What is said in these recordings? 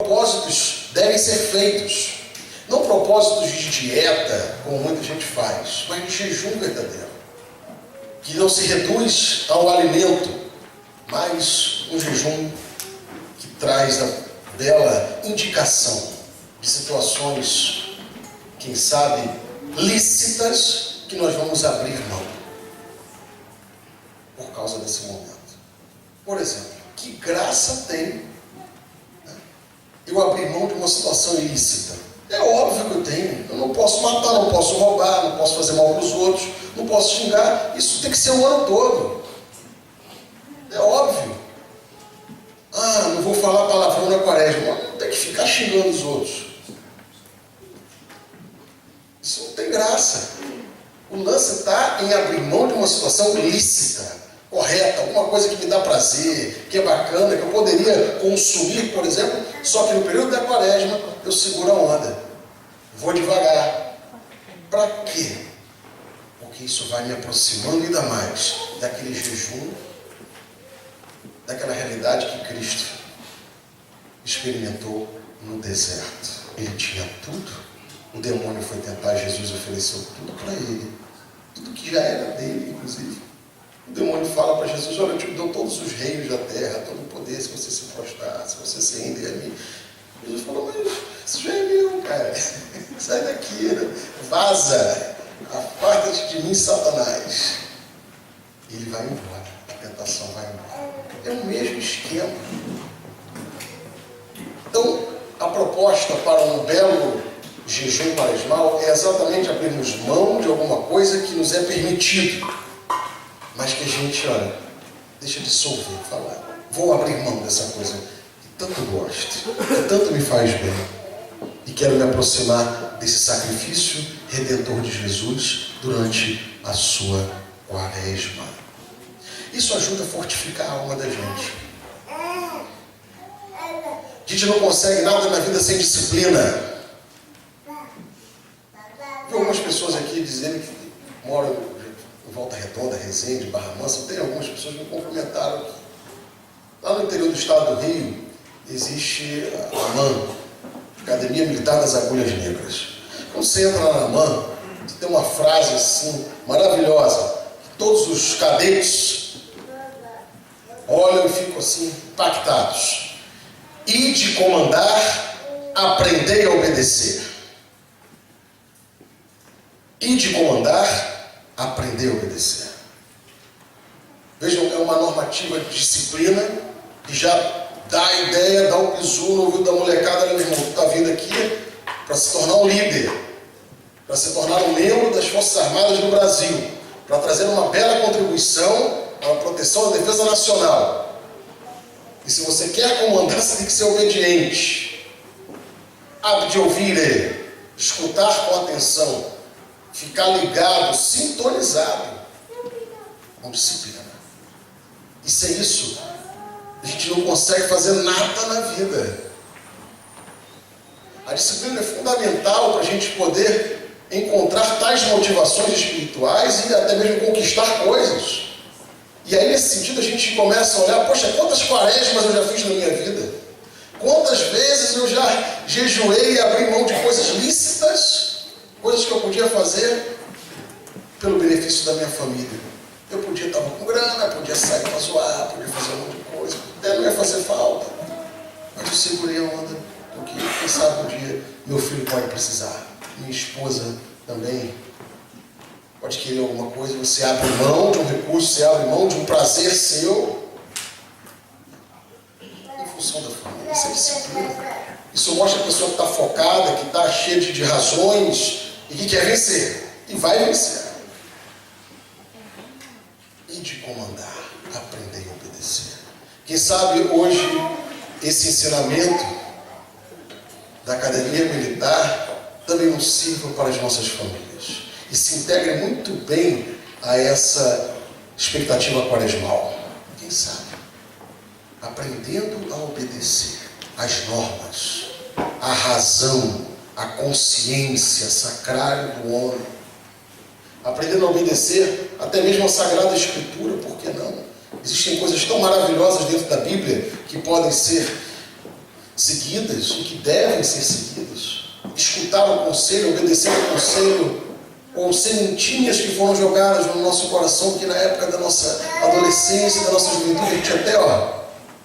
propósitos devem ser feitos. Não propósitos de dieta, como muita gente faz, mas de jejum verdadeiro, que não se reduz ao alimento, mas um jejum que traz a bela indicação de situações, quem sabe, lícitas, que nós vamos abrir mão por causa desse momento. Por exemplo, que graça tem eu abrir mão de uma situação ilícita? É óbvio que eu tenho. Eu não posso matar, não posso roubar, não posso fazer mal para os outros, não posso xingar. Isso tem que ser o ano todo. É óbvio. Não vou falar palavrão na quaresma. Não tem que ficar xingando os outros. Isso não tem graça. O lance está em abrir mão de uma situação lícita, correta, alguma coisa que me dá prazer, que é bacana, que eu poderia consumir, por exemplo, só que no período da quaresma eu seguro a onda, vou devagar. Para quê? Porque isso vai me aproximando ainda mais daquele jejum, daquela realidade que Cristo experimentou no deserto. Ele tinha tudo. O demônio foi tentar Jesus, ofereceu tudo para ele, tudo que já era dele, inclusive. O demônio fala para Jesus: olha, eu te dou todos os reinos da terra, todo o poder, se você se prostrar, se você se render a mim. Jesus falou: mas isso já é meu, cara. Sai daqui, vaza, aparta-te de mim, Satanás. E ele vai embora, a tentação vai embora. É o mesmo esquema. Então, a proposta para um belo jejum quaresmal é exatamente abrirmos mão de alguma coisa que nos é permitido, mas que a gente, olha, deixa dissolver, falar. Vou abrir mão dessa coisa que tanto gosto, que tanto me faz bem, e quero me aproximar desse sacrifício redentor de Jesus durante a sua quaresma. Isso ajuda a fortificar a alma da gente. A gente não consegue nada na vida sem disciplina. Vi algumas pessoas aqui dizendo que moram em Volta Redonda, Resende, Barra Mansa. Tem algumas pessoas que me cumprimentaram. Lá no interior do estado do Rio, existe a AMAN, Academia Militar das Agulhas Negras. Quando você entra lá na AMAN, tem uma frase assim, maravilhosa, que todos os cadetes olham e ficam assim, impactados. Ide comandar, aprendei a obedecer. Ide comandar, aprender a obedecer. Vejam, é uma normativa de disciplina que já dá a ideia, dá o bizu no ouvido da molecada: meu irmão, tu está vindo aqui para se tornar um líder, para se tornar um membro das Forças Armadas do Brasil, para trazer uma bela contribuição à proteção da defesa nacional. E se você quer comandar, você tem que ser obediente, apto de ouvir, escutar com atenção, ficar ligado, sintonizado com disciplina. E sem isso, a gente não consegue fazer nada na vida. A disciplina é fundamental para a gente poder encontrar tais motivações espirituais e até mesmo conquistar coisas. E aí, nesse sentido, a gente começa a olhar: poxa, quantas quaresmas eu já fiz na minha vida? Quantas vezes eu já jejuei e abri mão de coisas lícitas, coisas que eu podia fazer pelo benefício da minha família. Eu podia estar com grana, podia sair para zoar, podia fazer um monte de coisa, até não ia fazer falta, mas eu segurei a onda, porque quem sabe um dia meu filho pode precisar, minha esposa também pode querer alguma coisa. Você abre mão de um recurso, você abre mão de um prazer seu em função da família. Isso é disciplina. Isso mostra a pessoa que está focada, que está cheia de razões e que quer vencer, e vai vencer. E de comandar, aprender e obedecer. Quem sabe hoje esse ensinamento da Academia Militar também nos sirva para as nossas famílias e se integre muito bem a essa expectativa quaresmal. Quem sabe? Aprendendo a obedecer às normas, à razão, à consciência sacrária do homem. Aprendendo a obedecer até mesmo a Sagrada Escritura, por que não? Existem coisas tão maravilhosas dentro da Bíblia que podem ser seguidas e que devem ser seguidas. Escutar o conselho, obedecer o conselho, ou sementinhas que foram jogadas no nosso coração, que na época da nossa adolescência, da nossa juventude, a gente até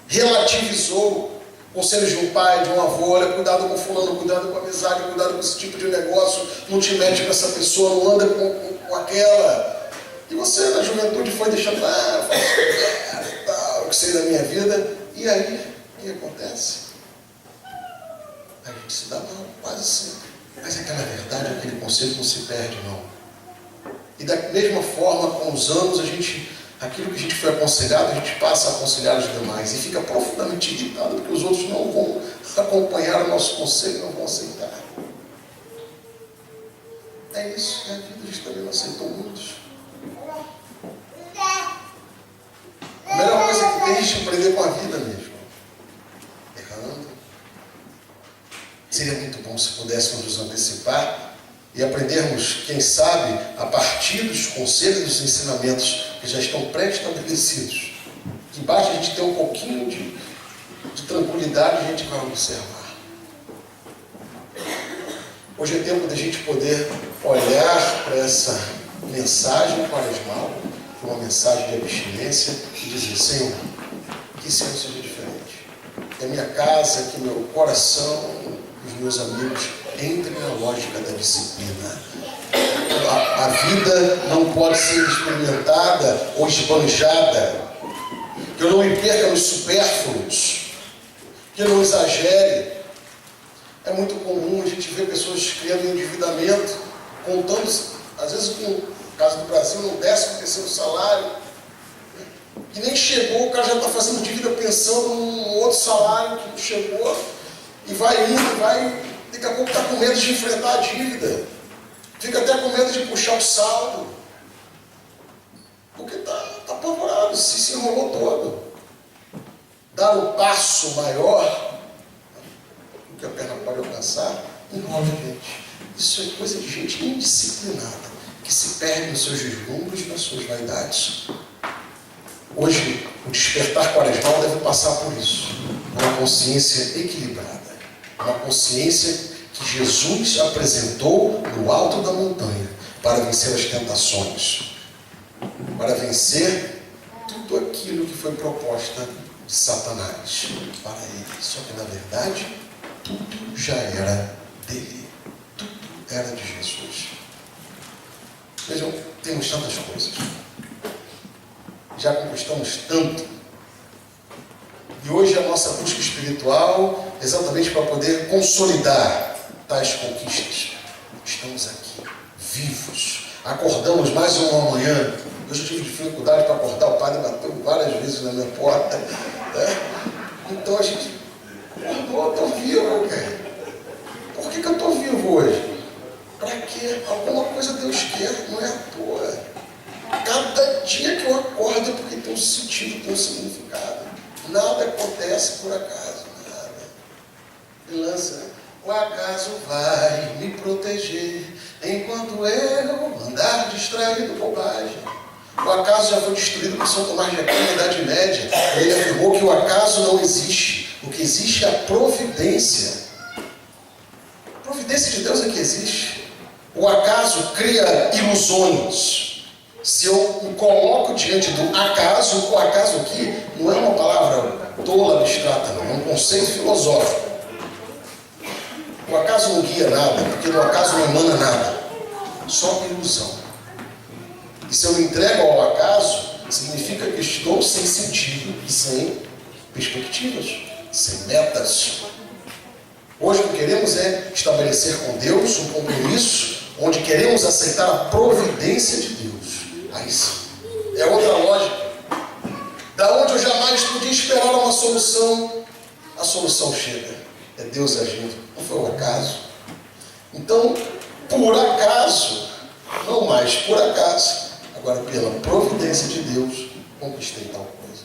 relativizou. Conselhos de um pai, de um avô: olha, cuidado com fulano, cuidado com a amizade, cuidado com esse tipo de negócio, não te mete com essa pessoa, não anda com aquela. E você na juventude foi deixando, eu faço tal, o que sei da minha vida. E aí, o que acontece? A gente se dá mal, quase sempre. Mas aquela verdade, aquele conselho não se perde, não. E da mesma forma, com os anos, aquilo que a gente foi aconselhado, a gente passa a aconselhar os demais e fica profundamente irritado porque os outros não vão acompanhar o nosso conselho, não vão aceitar. É isso, é a vida, a gente também não aceitou muitos. A melhor coisa que tem é a gente aprender com a vida mesmo. Errando. Seria muito bom se pudéssemos nos antecipar e aprendermos, quem sabe, a partir dos conselhos e dos ensinamentos que já estão pré-estabelecidos. Que basta a gente ter um pouquinho de tranquilidade e a gente vai observar. Hoje é tempo da gente poder olhar para essa mensagem quaresmal, para uma mensagem de abstinência, e dizer: Senhor, que esse ano seja diferente. Que a minha casa, que meu coração, os meus amigos entrem na lógica da disciplina. A vida não pode ser experimentada ou esbanjada. Que eu não me perca nos supérfluos. Que eu não exagere. É muito comum a gente ver pessoas criando endividamento, contando, às vezes, no caso do Brasil, no 13º salário, que nem chegou, o cara já está fazendo dívida pensando num outro salário que não chegou, e vai indo, daqui a pouco está com medo de enfrentar a dívida, fica até com medo de puxar o saldo, porque está apavorado, se enrolou todo. Dar um passo maior do que a perna pode alcançar, enrola a gente. Isso é coisa de gente indisciplinada, que se perde nos seus vislumbres e nas suas vaidades. Hoje, o despertar quaresmal deve passar por isso. Uma consciência equilibrada. Uma consciência que Jesus apresentou no alto da montanha para vencer as tentações. Para vencer tudo aquilo que foi proposta de Satanás para ele. Só que, na verdade, tudo já era dele. Tudo era de Jesus. Vejam, temos tantas coisas. Já conquistamos tanto. E hoje a nossa busca espiritual é exatamente para poder consolidar tais conquistas. Estamos aqui, vivos. Acordamos mais uma manhã. Eu já tive dificuldade para acordar, o padre bateu várias vezes na minha porta. Né? Então a gente acordou, estou vivo, cara. Por que eu estou vivo hoje? Para quê? Alguma coisa Deus quer, não é à toa. Cada dia que eu acordo é porque tem um sentido, tem um significado. Nada acontece por acaso, nada. E lança, o acaso vai me proteger enquanto eu andar distraído bobagem. O acaso já foi destruído por São Tomás de Aquino na Idade Média. Ele afirmou que o acaso não existe. O que existe é a providência. A providência de Deus é que existe. O acaso cria ilusões. Se eu me coloco diante do acaso, o acaso aqui não é uma palavra tola, abstrata, não. É um conceito filosófico. O acaso não guia nada, porque do acaso não emana nada. Só ilusão. E se eu me entrego ao acaso, significa que estou sem sentido e sem perspectivas, sem metas. Hoje o que queremos é estabelecer com Deus um compromisso onde queremos aceitar a providência de Deus. Aí sim, é outra lógica. Da onde eu jamais podia esperar uma solução, a solução chega. É Deus agindo, não foi o acaso. Então, por acaso, não mais por acaso, agora pela providência de Deus, conquistei tal coisa.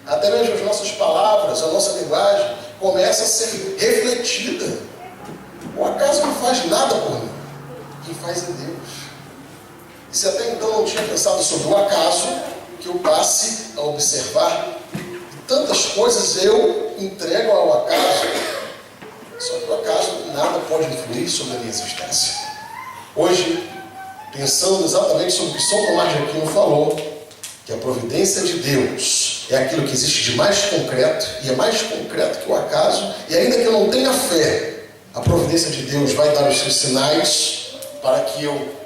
Até mesmo as nossas palavras, a nossa linguagem começa a ser refletida. O acaso não faz nada por mim. Quem faz é Deus. E se até então não tinha pensado sobre o acaso, que eu passe a observar que tantas coisas eu entrego ao acaso Só que, por acaso, nada pode influir sobre a minha existência. Hoje, pensando exatamente sobre o que São Tomás de Aquino falou, que a providência de Deus é aquilo que existe de mais concreto, e é mais concreto que o acaso, e ainda que eu não tenha fé, a providência de Deus vai dar os seus sinais para que eu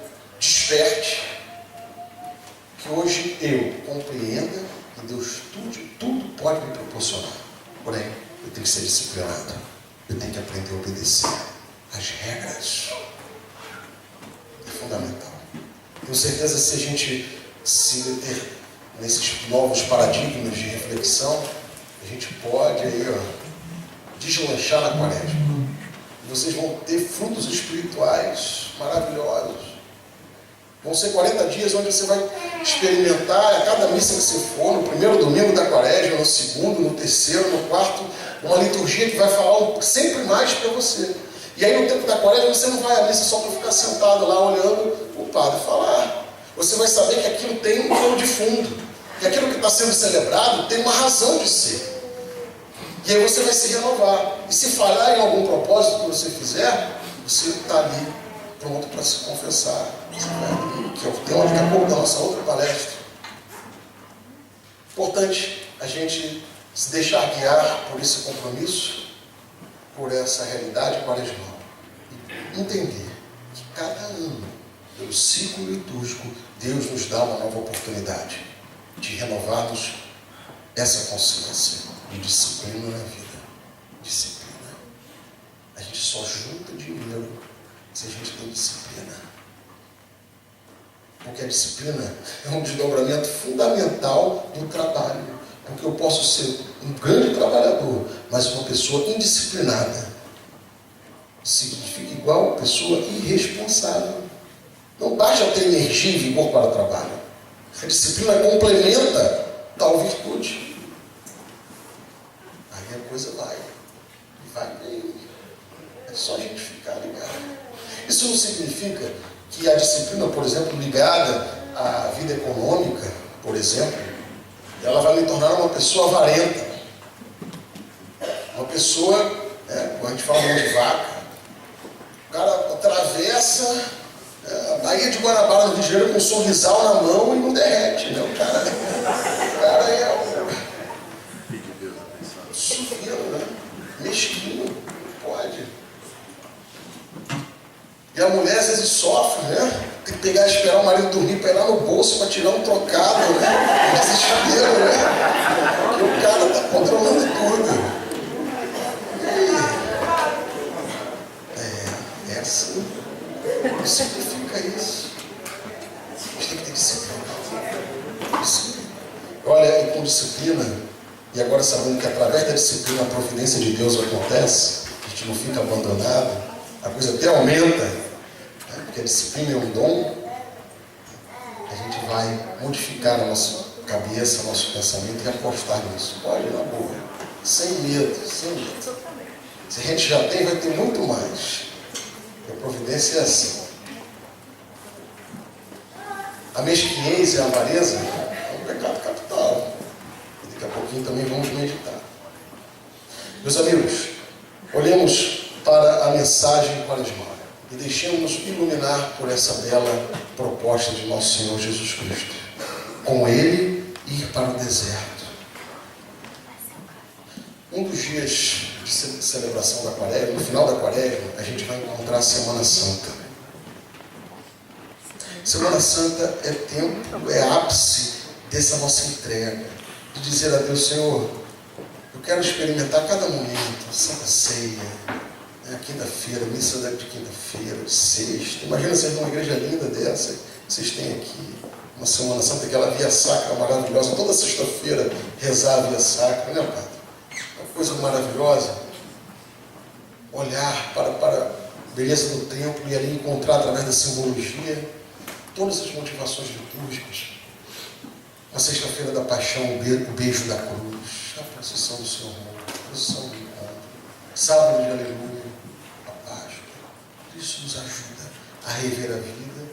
desperte, que hoje eu compreenda que Deus tudo pode me proporcionar. Porém, eu tenho que ser disciplinado, eu tenho que aprender a obedecer às regras. É fundamental. Tenho certeza que se a gente se meter nesses novos paradigmas de reflexão, a gente pode aí, deslanchar na quaresma. E vocês vão ter frutos espirituais maravilhosos. Vão ser 40 dias onde você vai experimentar a cada missa que você for, no primeiro domingo da quaresma, no segundo, no terceiro, no quarto, uma liturgia que vai falar sempre mais para você. E aí no tempo da quaresma você não vai à missa só para ficar sentado lá olhando o padre falar. Você vai saber que aquilo tem um plano de fundo, que aquilo que está sendo celebrado tem uma razão de ser. E aí você vai se renovar. E se falhar em algum propósito que você fizer, você está ali pronto para se confessar. Você vai ali, que é o tema daqui a pouco da nossa outra palestra. Importante a gente se deixar guiar por esse compromisso, por essa realidade quaresmal. E entender que cada ano, pelo ciclo litúrgico, Deus nos dá uma nova oportunidade de renovarmos essa consciência de disciplina na vida. Disciplina. A gente só junta dinheiro se a gente tem disciplina. Porque a disciplina é um desdobramento fundamental do trabalho. Porque eu posso ser um grande trabalhador, mas uma pessoa indisciplinada significa igual a pessoa irresponsável. Não basta ter energia e vigor para o trabalho. A disciplina complementa tal virtude. Aí a coisa vai. E vai bem. É só a gente ficar ligado. Isso não significa que a disciplina, por exemplo, ligada à vida econômica, por exemplo, ela vai me tornar uma pessoa avarenta. Uma pessoa, como a gente fala de vaca, o cara atravessa a Baía de Guanabara, no Rio de Janeiro, com um sorrisal na mão e não derrete, né? O cara é sufino, né? Mesquinho, pode. E a mulher às vezes sofre, né? Tem que pegar e esperar o marido dormir para ir lá no bolso para tirar um trocado, né? Um desespero, né? Porque o cara está controlando tudo. É assim. O significa isso. A gente tem que ter disciplina. Olha, e com disciplina, e agora sabendo que através da disciplina a providência de Deus acontece, a gente não fica abandonado, a coisa até aumenta, né? Porque a disciplina é um dom, a gente vai modificar a nossa cabeça, o nosso pensamento e apostar nisso. Pode, na boa, sem medo, sem medo. Se a gente já tem, vai ter muito mais. A providência é assim. A mesquinhez e a avareza é um pecado capital. E daqui a pouquinho também vamos meditar. Meus amigos, olhemos para a mensagem quaresmal e deixemos-nos iluminar por essa bela proposta de nosso Senhor Jesus Cristo. Com Ele, ir para o deserto. Um dos dias de celebração da quaresma, no final da quaresma, a gente vai encontrar a Semana Santa. Semana Santa é tempo, é ápice dessa nossa entrega, de dizer a Deus: Senhor, eu quero experimentar cada momento, Santa Ceia, né, quinta-feira, missa de quinta-feira, de sexta. Imagina vocês numa igreja linda dessa, vocês têm aqui uma Semana Santa, aquela via sacra maravilhosa, toda sexta-feira rezar a via sacra, né, Padre? Uma coisa maravilhosa. Olhar para a beleza do templo e ali encontrar através da simbologia todas as motivações litúrgicas. Na sexta-feira da paixão, o beijo da cruz, a procissão do Senhor morto, a procissão do encontro, sábado de aleluia, a Páscoa. Isso nos ajuda a rever a vida,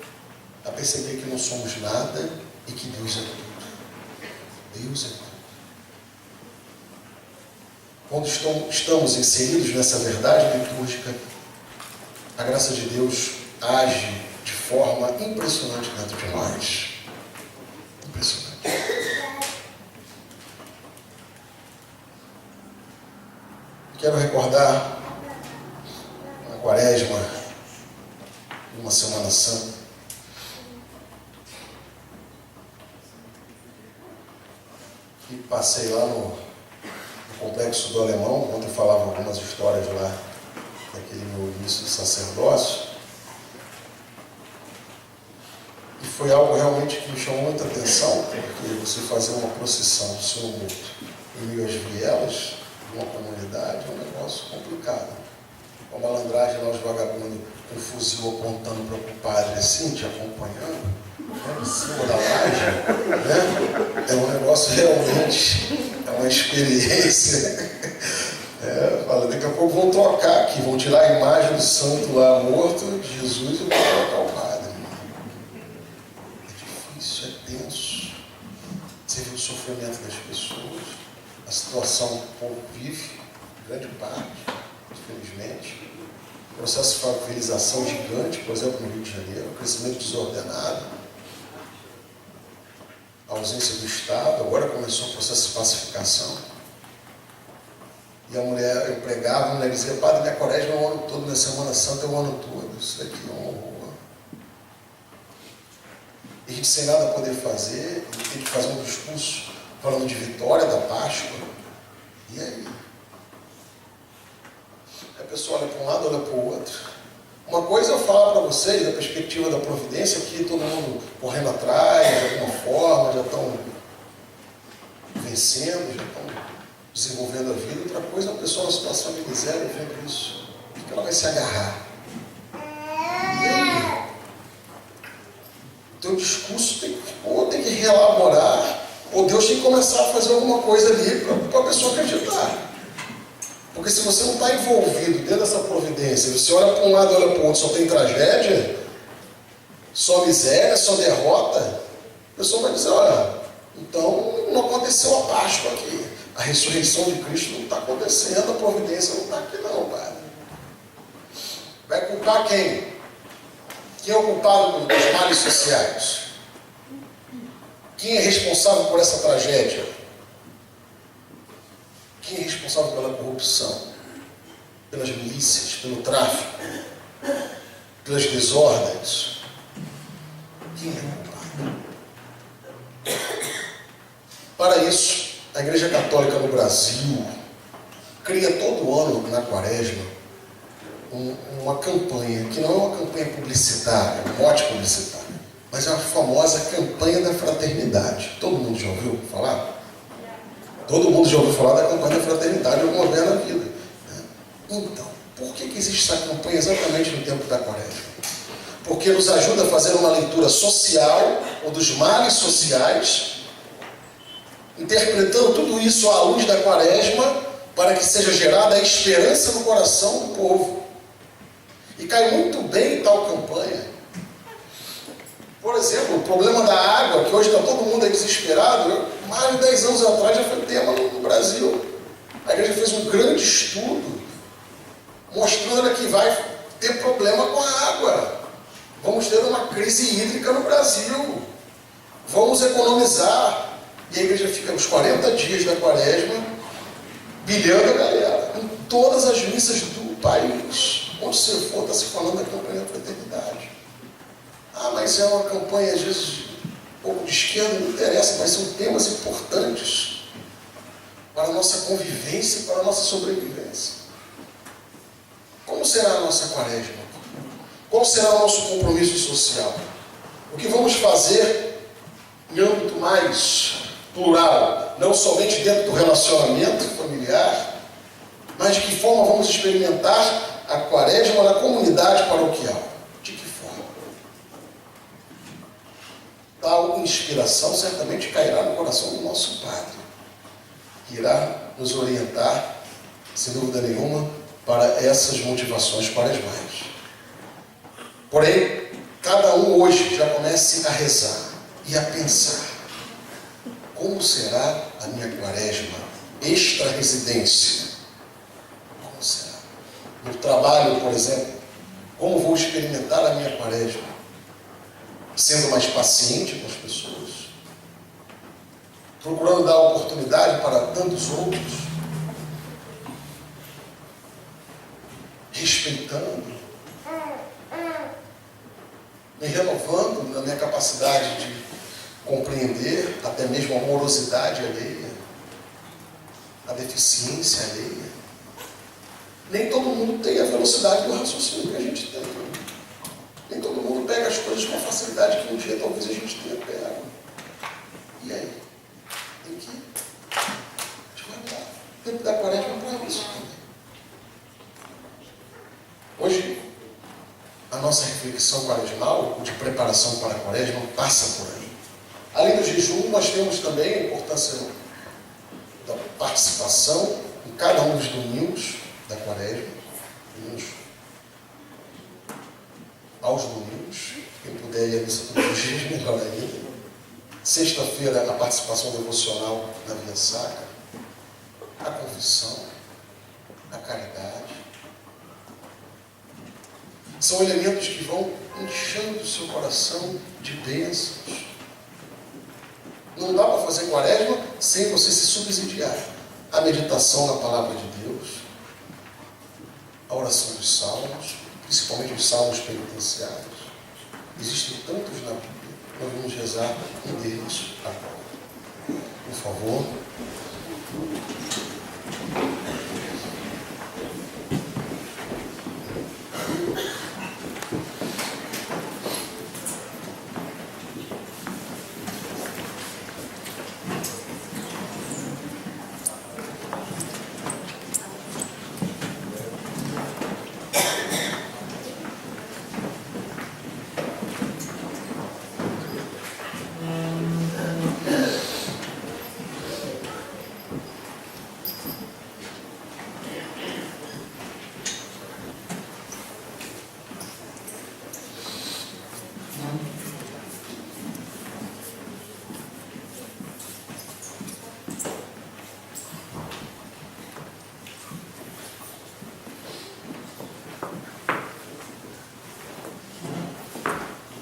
a perceber que não somos nada e que Deus é tudo. Deus é tudo. quando estamos inseridos nessa verdade litúrgica, a graça de Deus age de forma impressionante dentro de nós. Impressionante. Quero recordar uma quaresma, uma Semana Santa. E passei lá no Complexo do Alemão, onde eu falava algumas histórias lá, daquele meu início de sacerdócio. E foi algo realmente que me chamou muita atenção, porque você fazer uma procissão do Senhor Morto em meio às vielas de uma comunidade é um negócio complicado. Com a malandragem lá, os vagabundos com um fuzil apontando para o padre assim, te acompanhando, né, em cima da laje, né? É um negócio realmente, é uma experiência. Fala, daqui a pouco vão trocar aqui, vão tirar a imagem do santo lá morto, de Jesus, e vão colocar o padre. É difícil, é tenso. Você vê o sofrimento das pessoas, a situação que o povo vive, grande parte, infelizmente. O processo de favelização gigante, por exemplo, no Rio de Janeiro, o crescimento desordenado, a ausência do Estado, agora começou o processo de pacificação. E a mulher, eu pregava, a mulher dizia, padre, minha quaresma é o ano todo, minha Semana Santa é o ano todo. Isso daqui é um horror. E a gente sem nada a poder fazer, a gente tem que fazer um discurso falando de vitória da Páscoa. E aí? A pessoa olha para um lado, olha para o outro. Uma coisa eu falo para vocês, da perspectiva da providência, que todo mundo correndo atrás, de alguma forma, já estão vencendo, já estão desenvolvendo a vida. Outra coisa é uma pessoa numa situação de miséria vendo isso. O que ela vai se agarrar? E aí? O teu discurso tem que reelaborar, ou Deus tem que começar a fazer alguma coisa ali para a pessoa acreditar. Porque se você não está envolvido dentro dessa providência, você olha para um lado e olha para o outro, só tem tragédia, só miséria, só derrota, a pessoa vai dizer, olha, então não aconteceu a Páscoa aqui. A ressurreição de Cristo não está acontecendo, a providência não está aqui não, padre. Vai culpar quem? Quem é o culpado dos males sociais? Quem é responsável por essa tragédia? Quem é responsável pela corrupção? Pelas milícias, pelo tráfico, pelas desordens? Quem é o culpado? Para isso, a Igreja Católica no Brasil cria todo ano, na quaresma, uma campanha, que não é uma campanha publicitária, um mote publicitário, mas é a famosa campanha da fraternidade. Todo mundo já ouviu falar? Todo mundo já ouviu falar da campanha da fraternidade alguma vez na vida. Então, por que existe essa campanha exatamente no tempo da quaresma? Porque nos ajuda a fazer uma leitura social, ou dos males sociais, interpretando tudo isso à luz da quaresma, para que seja gerada a esperança no coração do povo. E cai muito bem tal campanha. Por exemplo, o problema da água, que hoje está todo mundo aí desesperado, mais de 10 anos atrás já foi tema no Brasil. A igreja fez um grande estudo, mostrando que vai ter problema com a água. Vamos ter uma crise hídrica no Brasil. Vamos economizar. E a igreja fica nos 40 dias da quaresma, bilhando a galera, em todas as missas do país. Onde você for, está se falando da campanha da fraternidade. Ah, mas é uma campanha, às vezes, um pouco de esquerda, não interessa, mas são temas importantes para a nossa convivência e para a nossa sobrevivência. Como será a nossa quaresma? Qual será o nosso compromisso social? O que vamos fazer em âmbito mais plural, não somente dentro do relacionamento familiar, mas de que forma vamos experimentar a quaresma na comunidade paroquial? De que forma? Tal inspiração certamente cairá no coração do nosso Padre, que irá nos orientar, sem dúvida nenhuma, para essas motivações quaresmais. Porém, cada um hoje já comece a rezar e a pensar: como será a minha quaresma extra-residência? No trabalho, por exemplo, como vou experimentar a minha quaresma? Sendo mais paciente com as pessoas, procurando dar oportunidade para tantos outros, respeitando, me renovando na minha capacidade de compreender até mesmo a morosidade alheia, a deficiência alheia. Nem todo mundo tem a velocidade do raciocínio que a gente tem. Nem todo mundo pega as coisas com a facilidade que um dia talvez a gente tenha pego. E aí? Tem que ir. A gente vai mudar. O tempo da quaresma para isso também. Hoje, a nossa reflexão quaresmal, de preparação para a quaresma, passa por aí. Além do jejum, nós temos também a importância da participação em cada um dos domingos da quaresma, aos domingos, quem puder ir à missa todos os dias, melhor ainda. Sexta-feira, a participação devocional na Via Sacra, a confissão, a caridade. São elementos que vão inchando o seu coração de bênçãos. Não dá para fazer quaresma sem você se subsidiar. A meditação na palavra de Deus, a oração dos salmos, principalmente os salmos penitenciários. Existem tantos na Bíblia. Nós vamos rezar um deles agora. Por favor.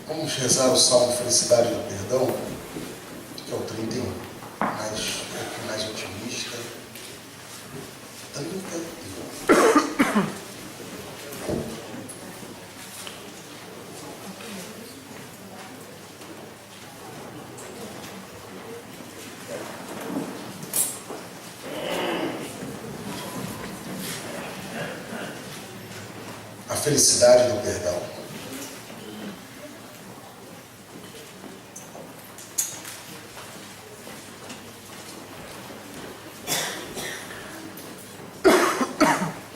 Vamos rezar o Salmo Felicidade do Perdão, que é o 31, mais otimista. 31. A felicidade do perdão.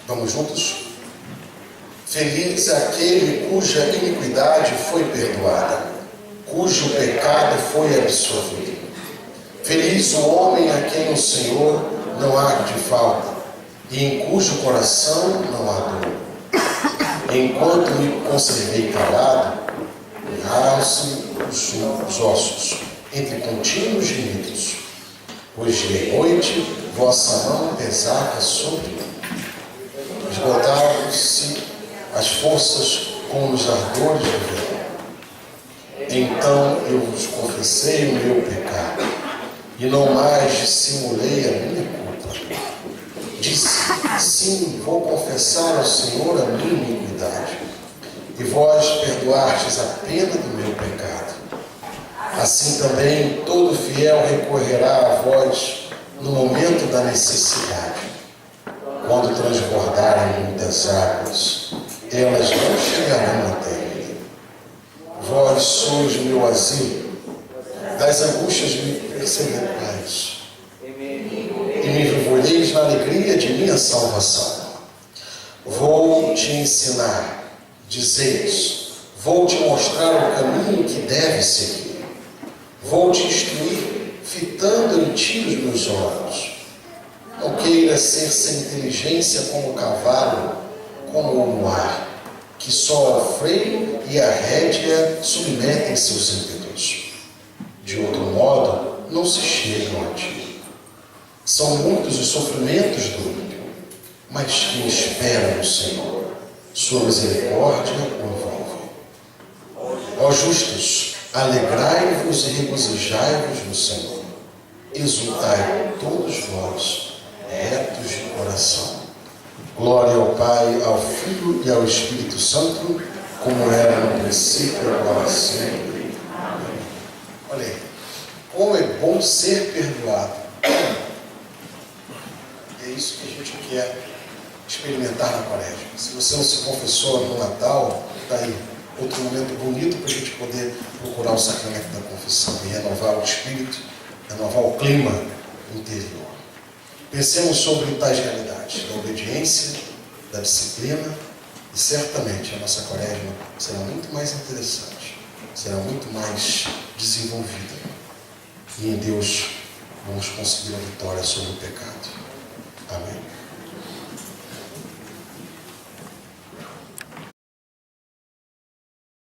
Vamos juntos? Feliz aquele cuja iniquidade foi perdoada, cujo pecado foi absolvido. Feliz o homem a quem o Senhor não há de falta, e em cujo coração não há dor. Enquanto me conservei calado, erraram-se os ossos, entre contínuos gemidos. Hoje de noite, vossa mão pesava sobre mim. Esgotaram-se as forças como os ardores do verão. Então eu vos confessei o meu pecado, e não mais dissimulei a minha culpa. Disse, sim, vou confessar ao Senhor a minha iniquidade, e vós perdoastes a pena do meu pecado. Assim também todo fiel recorrerá a vós no momento da necessidade. Quando transbordarem muitas águas, elas não chegarão até ele. Vós sois meu asilo, das angústias me perseguireis, e me vivoreis na alegria de minha salvação. Vou te ensinar, dizeis, vou te mostrar o caminho que deves seguir. Vou te instruir, fitando em ti os meus olhos. Não queira ser sem inteligência como o cavalo, como o mar, que só o freio e a rédea submetem seus ímpetos. De outro modo, não se chegam a ti. São muitos os sofrimentos do ímpio, mas quem espera no Senhor Sua misericórdia o envolve. Ó justos, alegrai-vos e regozijai-vos no Senhor. Exultai todos vós, retos de coração. Glória ao Pai, ao Filho e ao Espírito Santo, como era no princípio, agora sempre. Amém. Olha aí, como é bom ser perdoado. É isso que a gente quer experimentar na Quaresma. Se você não se confessou no Natal, está aí outro momento bonito para a gente poder procurar o sacramento da confissão e renovar o espírito, renovar o clima interior. Pensemos sobre tais realidades da obediência, da disciplina, e certamente a nossa Quaresma será muito mais interessante, será muito mais desenvolvida. E em Deus vamos conseguir a vitória sobre o pecado. Amém.